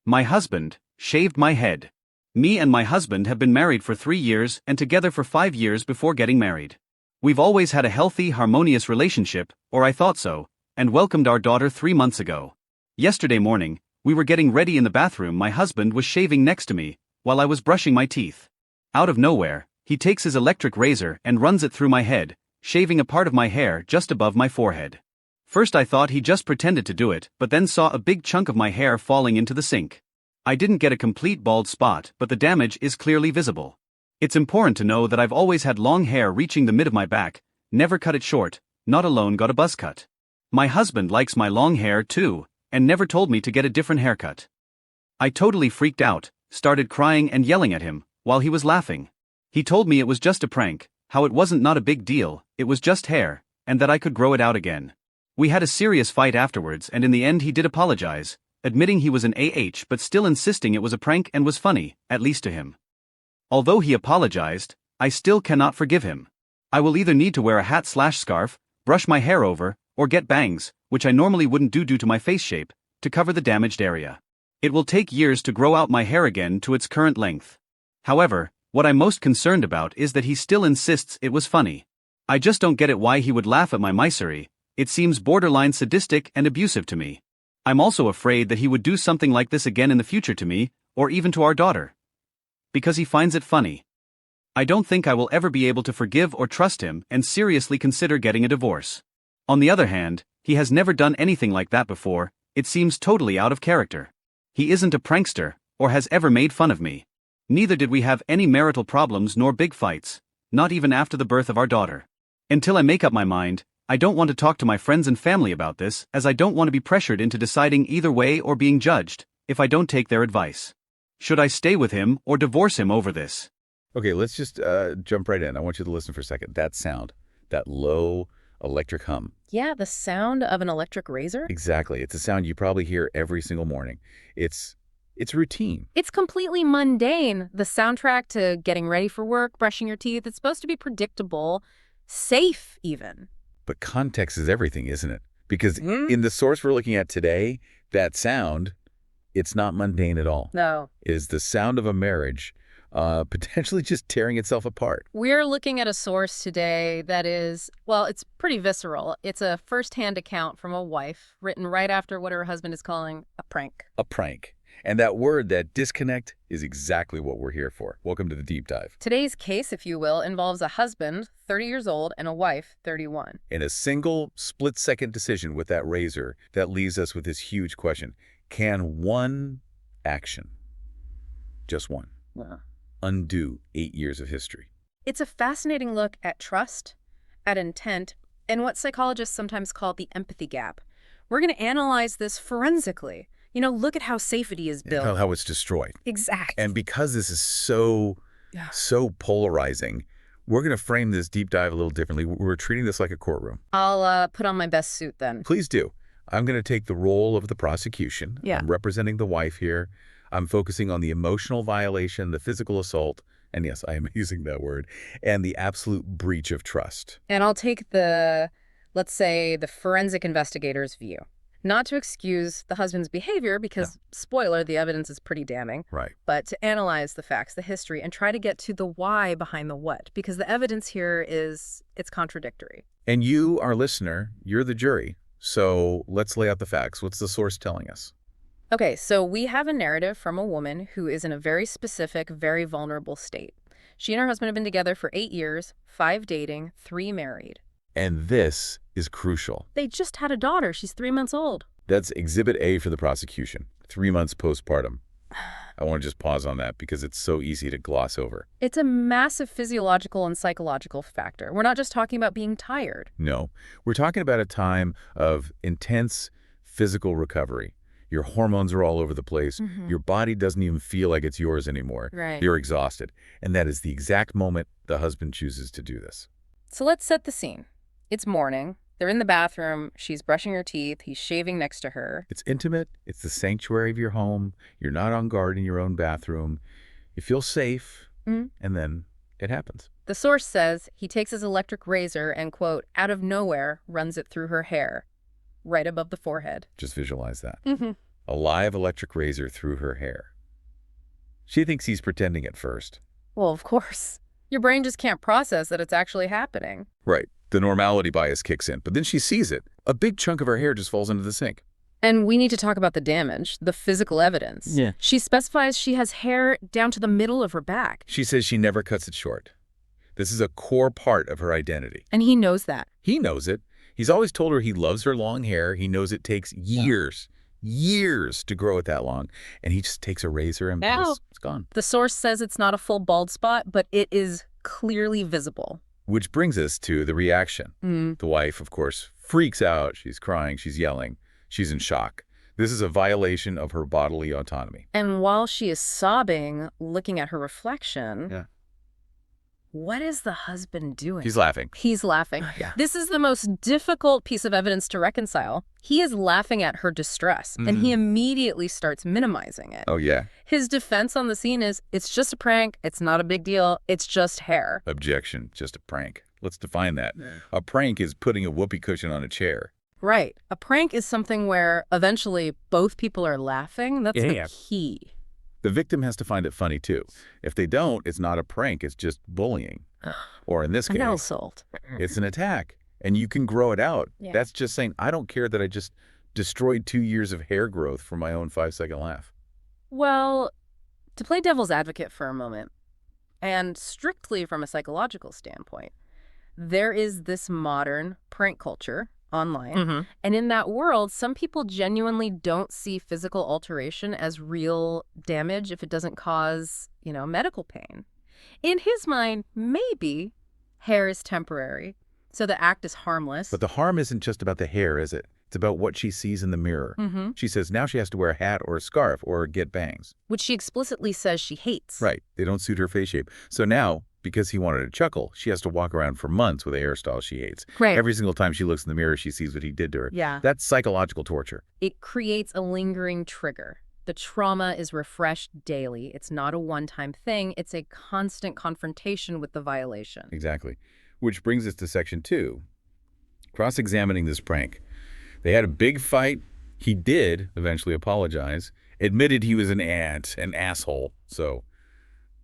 My husband shaved my head. Me and my husband have been married for 3 years and together for 5 years before getting married. We've always had a healthy, harmonious relationship, or I thought so, and welcomed our daughter 3 months ago. Yesterday morning, we were getting ready in the bathroom. My husband was shaving next to me, while I was brushing my teeth. Out of nowhere, he takes his electric razor and runs it through my head, shaving a part of my hair just above my forehead. First I thought he just pretended to do it, but then saw a big chunk of my hair falling into the sink. I didn't get a complete bald spot, but the damage is clearly visible. It's important to know that I've always had long hair reaching the mid of my back, never cut it short, not alone got a buzz cut. My husband likes my long hair too, and never told me to get a different haircut. I totally freaked out, started crying and yelling at him, while he was laughing. He told me it was just a prank, how it wasn't not a big deal, it was just hair, and that I could grow it out again. We had a serious fight afterwards and in the end he did apologize, admitting he was an but still insisting it was a prank and was funny, at least to him. Although he apologized, I still cannot forgive him. I will either need to wear a hat/scarf, brush my hair over, or get bangs, which I normally wouldn't do due to my face shape, to cover the damaged area. It will take years to grow out my hair again to its current length. However, what I'm most concerned about is that he still insists it was funny. I just don't get it why he would laugh at my misery. It seems borderline sadistic and abusive to me. I'm also afraid that he would do something like this again in the future to me, or even to our daughter. Because he finds it funny. I don't think I will ever be able to forgive or trust him and seriously consider getting a divorce. On the other hand, he has never done anything like that before. It seems totally out of character. He isn't a prankster, or has ever made fun of me. Neither did we have any marital problems nor big fights, not even after the birth of our daughter. Until I make up my mind, I don't want to talk to my friends and family about this, as I don't want to be pressured into deciding either way or being judged, if I don't take their advice. Should I stay with him or divorce him over this? Okay, let's just jump right in. I want you to listen for a second. That sound, that low electric hum. Yeah, the sound of an electric razor? Exactly. It's a sound you probably hear every single morning. It's routine. It's completely mundane. The soundtrack to getting ready for work, brushing your teeth, it's supposed to be predictable, safe even. But context is everything, isn't it? Because in the source we're looking at today, that sound, it's not mundane at all. No. It is the sound of a marriage potentially just tearing itself apart. We're looking at a source today that is, well, it's pretty visceral. It's a first-hand account from a wife written right after what her husband is calling a prank. A prank. And that word, that disconnect, is exactly what we're here for. Welcome to the deep dive. Today's case, if you will, involves a husband, 30 years old, and a wife, 31. In a single split-second decision with that razor, that leaves us with this huge question. Can one action, just one, undo 8 years of history? It's a fascinating look at trust, at intent, and what psychologists sometimes call the empathy gap. We're going to analyze this forensically. You know, look at how safety is built. How it's destroyed. Exactly. And because this is so polarizing, we're going to frame this deep dive a little differently. We're treating this like a courtroom. I'll put on my best suit then. Please do. I'm going to take the role of the prosecution. Yeah. I'm representing the wife here. I'm focusing on the emotional violation, the physical assault, and yes, I am using that word, and the absolute breach of trust. And I'll take the, let's say, the forensic investigator's view. Not to excuse the husband's behavior, because, spoiler, the evidence is pretty damning. Right. But to analyze the facts, the history, and try to get to the why behind the what. Because the evidence here it's contradictory. And you, our listener, you're the jury. So let's lay out the facts. What's the source telling us? Okay, so we have a narrative from a woman who is in a very specific, very vulnerable state. She and her husband have been together for 8 years, 5 dating, 3 married. And this is crucial. They just had a daughter. She's 3 months old. That's Exhibit A for the prosecution, 3 months postpartum. I want to just pause on that because it's so easy to gloss over. It's a massive physiological and psychological factor. We're not just talking about being tired. No, we're talking about a time of intense physical recovery. Your hormones are all over the place. Your body doesn't even feel like it's yours anymore. Right. You're exhausted. And that is the exact moment the husband chooses to do this. So let's set the scene. It's morning. They're in the bathroom. She's brushing her teeth. He's shaving next to her. It's intimate. It's the sanctuary of your home. You're not on guard in your own bathroom. You feel safe. And then it happens. The source says he takes his electric razor and, quote, out of nowhere, runs it through her hair, right above the forehead. Just visualize that. a live electric razor through her hair. She thinks he's pretending at first. Well, of course. Your brain just can't process that it's actually happening. Right. The normality bias kicks in, but then she sees it. A big chunk of her hair just falls into the sink. And we need to talk about the damage, the physical evidence. Yeah. She specifies she has hair down to the middle of her back. She says she never cuts it short. This is a core part of her identity. And he knows that. He knows it. He's always told her he loves her long hair. He knows it takes years to grow it that long. And he just takes a razor and it's gone. The source says it's not a full bald spot, but it is clearly visible. Which brings us to the reaction. The wife, of course, freaks out. She's crying. She's yelling. She's in shock. This is a violation of her bodily autonomy. And while she is sobbing, looking at her reflection, what is the husband doing? He's laughing. He's laughing. This is the most difficult piece of evidence to reconcile. He is laughing at her distress, and he immediately starts minimizing it. Oh, yeah. His defense on the scene is, it's just a prank, it's not a big deal, it's just hair. Objection, just a prank. Let's define that. A prank is putting a whoopee cushion on a chair. Right. A prank is something where eventually both people are laughing. That's the key. The victim has to find it funny, too. If they don't, it's not a prank, it's just bullying. Or in this case, an assault. It's an attack. And you can grow it out. That's just saying, I don't care that I just destroyed 2 years of hair growth for my own 5-second laugh. Well, to play devil's advocate for a moment, and strictly from a psychological standpoint, there is this modern prank culture online. And in that world, some people genuinely don't see physical alteration as real damage if it doesn't cause, medical pain. In his mind, maybe hair is temporary, so the act is harmless. But the harm isn't just about the hair, is it? It's about what she sees in the mirror. She says now she has to wear a hat or a scarf or get bangs. Which she explicitly says she hates. Right. They don't suit her face shape. So now, because he wanted to chuckle, she has to walk around for months with a hairstyle she hates. Right. Every single time she looks in the mirror, she sees what he did to her. Yeah. That's psychological torture. It creates a lingering trigger. The trauma is refreshed daily. It's not a one-time thing. It's a constant confrontation with the violation. Exactly. Which brings us to section 2, cross-examining this prank. They had a big fight. He did eventually apologize, admitted he was an asshole. So,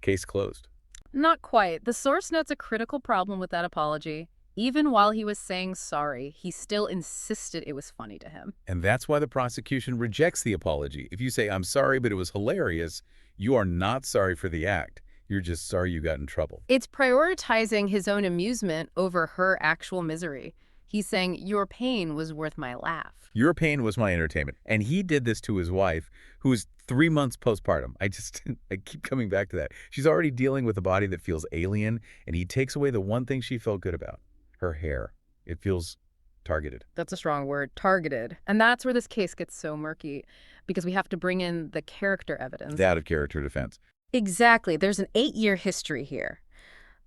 case closed. Not quite. The source notes a critical problem with that apology. Even while he was saying sorry, he still insisted it was funny to him. And that's why the prosecution rejects the apology. If you say, I'm sorry, but it was hilarious, you are not sorry for the act. You're just sorry you got in trouble. It's prioritizing his own amusement over her actual misery. He's saying, your pain was worth my laugh. Your pain was my entertainment. And he did this to his wife, who is 3 months postpartum. I keep coming back to that. She's already dealing with a body that feels alien, and he takes away the one thing she felt good about, her hair. It feels targeted. That's a strong word, targeted. And that's where this case gets so murky, because we have to bring in the character evidence. That of character defense. Exactly. There's an 8-year history here.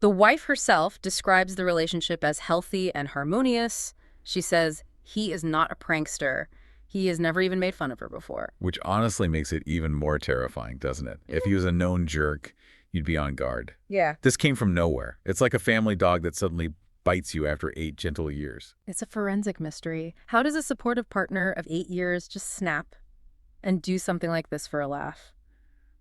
The wife herself describes the relationship as healthy and harmonious. She says, he is not a prankster. He has never even made fun of her before. Which honestly makes it even more terrifying, doesn't it? If he was a known jerk, you'd be on guard. Yeah. This came from nowhere. It's like a family dog that suddenly bites you after 8 gentle years. It's a forensic mystery. How does a supportive partner of 8 years just snap and do something like this for a laugh?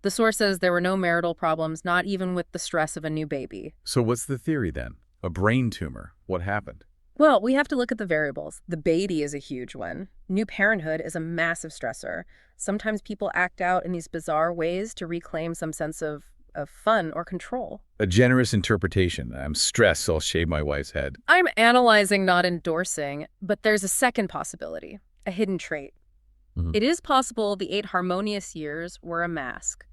The source says there were no marital problems, not even with the stress of a new baby. So what's the theory then? A brain tumor. What happened? Well, we have to look at the variables. The baby is a huge one. New parenthood is a massive stressor. Sometimes people act out in these bizarre ways to reclaim some sense of fun or control. A generous interpretation. I'm stressed, so I'll shave my wife's head. I'm analyzing, not endorsing, but there's a second possibility, a hidden trait. It is possible the 8 harmonious years were a mask.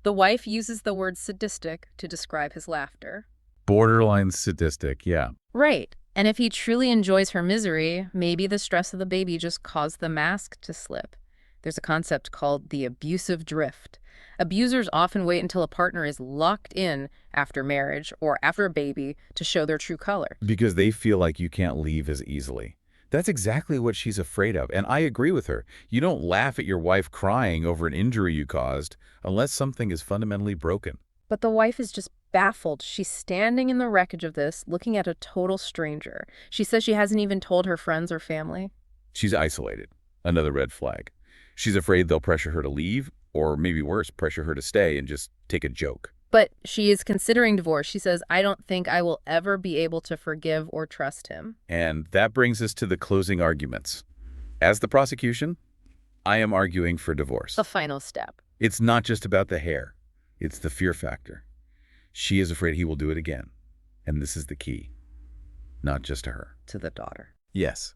The wife uses the word sadistic to describe his laughter. Borderline sadistic, yeah. Right. And if he truly enjoys her misery, maybe the stress of the baby just caused the mask to slip. There's a concept called the abusive drift. Abusers often wait until a partner is locked in after marriage or after a baby to show their true color. Because they feel like you can't leave as easily. That's exactly what she's afraid of, and I agree with her. You don't laugh at your wife crying over an injury you caused unless something is fundamentally broken. But the wife is just baffled. She's standing in the wreckage of this, looking at a total stranger. She says she hasn't even told her friends or family. She's isolated. Another red flag. She's afraid they'll pressure her to leave, or maybe worse, pressure her to stay and just take a joke. But she is considering divorce. She says, I don't think I will ever be able to forgive or trust him. And that brings us to the closing arguments. As the prosecution, I am arguing for divorce. The final step. It's not just about the hair. It's the fear factor. She is afraid he will do it again. And this is the key. Not just to her. To the daughter. Yes.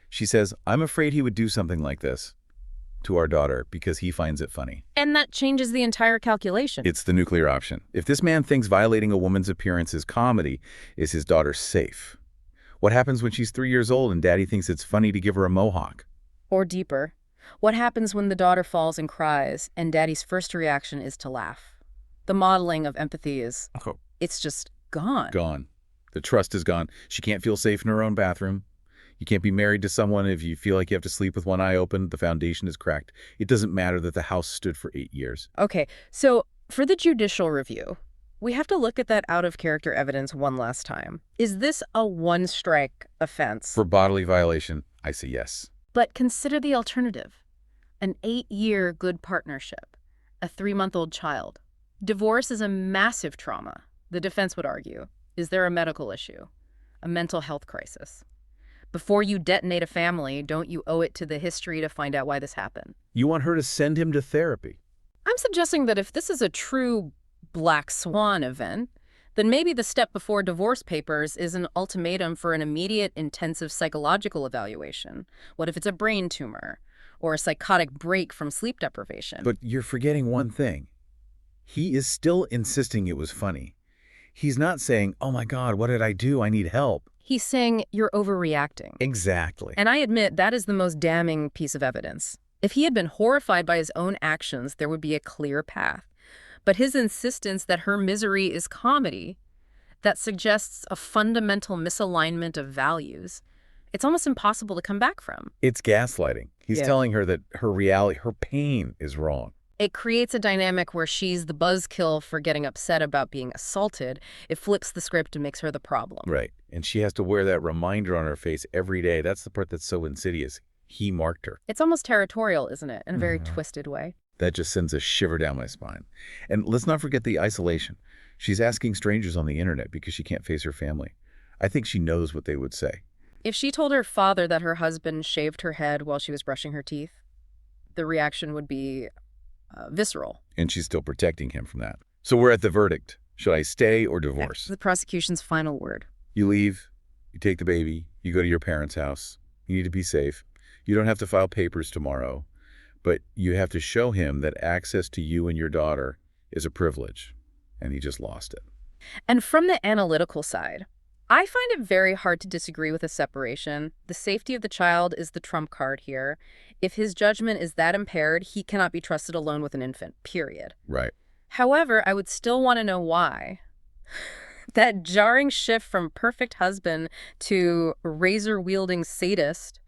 She says, I'm afraid he would do something like this to our daughter because he finds it funny. And that changes the entire calculation. It's the nuclear option. If this man thinks violating a woman's appearance is comedy, is his daughter safe? What happens when she's 3 years old and daddy thinks it's funny to give her a mohawk? Or deeper, what happens when the daughter falls and cries and daddy's first reaction is to laugh? The modeling of empathy is, it's just gone. Gone. The trust is gone. She can't feel safe in her own bathroom. You can't be married to someone if you feel like you have to sleep with one eye open. The foundation is cracked. It doesn't matter that the house stood for 8 years. Okay, so for the judicial review, we have to look at that out-of-character evidence one last time. Is this a one-strike offense? For bodily violation, I say yes. But consider the alternative. An 8-year good partnership, a 3-month-old child. Divorce is a massive trauma, the defense would argue. Is there a medical issue? A mental health crisis? Before you detonate a family, don't you owe it to the history to find out why this happened? You want her to send him to therapy. I'm suggesting that if this is a true black swan event, then maybe the step before divorce papers is an ultimatum for an immediate, intensive psychological evaluation. What if it's a brain tumor or a psychotic break from sleep deprivation? But you're forgetting one thing. He is still insisting it was funny. He's not saying, oh my God, what did I do? I need help. He's saying you're overreacting. Exactly. And I admit that is the most damning piece of evidence. If he had been horrified by his own actions, there would be a clear path. But his insistence that her misery is comedy, that suggests a fundamental misalignment of values, it's almost impossible to come back from. It's gaslighting. He's telling her that her reality, her pain is wrong. It creates a dynamic where she's the buzzkill for getting upset about being assaulted. It flips the script and makes her the problem. Right. And she has to wear that reminder on her face every day. That's the part that's so insidious. He marked her. It's almost territorial, isn't it? In a very twisted way. That just sends a shiver down my spine. And let's not forget the isolation. She's asking strangers on the internet because she can't face her family. I think she knows what they would say. If she told her father that her husband shaved her head while she was brushing her teeth, the reaction would be visceral. And she's still protecting him from that. So we're at the verdict. Should I stay or divorce? The prosecution's final word. You leave, you take the baby, you go to your parents' house. You need to be safe. You don't have to file papers tomorrow, but you have to show him that access to you and your daughter is a privilege, and he just lost it. And from the analytical side, I find it very hard to disagree with a separation. The safety of the child is the trump card here. If his judgment is that impaired, he cannot be trusted alone with an infant, period. Right. However, I would still want to know why. That jarring shift from perfect husband to razor-wielding sadist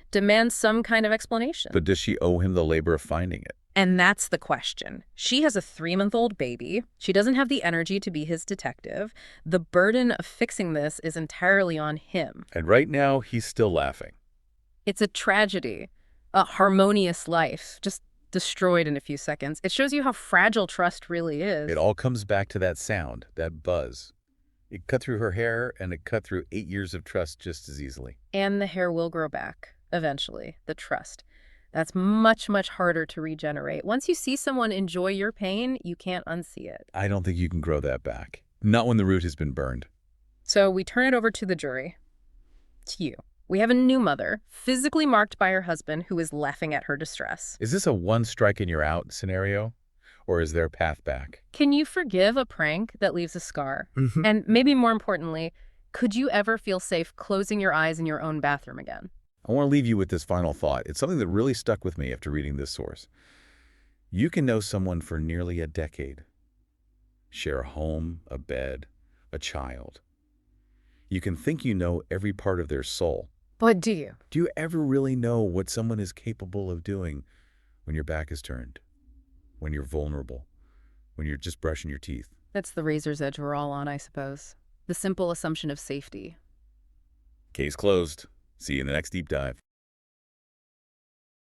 demands some kind of explanation. But does she owe him the labor of finding it? And that's the question. She has a 3-month-old baby. She doesn't have the energy to be his detective. The burden of fixing this is entirely on him. And right now, he's still laughing. It's a tragedy, a harmonious life, just destroyed in a few seconds. It shows you how fragile trust really is. It all comes back to that sound, that buzz. It cut through her hair, and it cut through 8 years of trust just as easily. And the hair will grow back, eventually, the trust. That's much, much harder to regenerate. Once you see someone enjoy your pain, you can't unsee it. I don't think you can grow that back. Not when the root has been burned. So we turn it over to the jury. To you. We have a new mother, physically marked by her husband, who is laughing at her distress. Is this a one strike and you're out scenario? Or is there a path back? Can you forgive a prank that leaves a scar? And maybe more importantly, could you ever feel safe closing your eyes in your own bathroom again? I want to leave you with this final thought. It's something that really stuck with me after reading this source. You can know someone for nearly a decade. Share a home, a bed, a child. You can think you know every part of their soul. But do you? Do you ever really know what someone is capable of doing when your back is turned? When you're vulnerable? When you're just brushing your teeth? That's the razor's edge we're all on, I suppose. The simple assumption of safety. Case closed. See you in the next deep dive.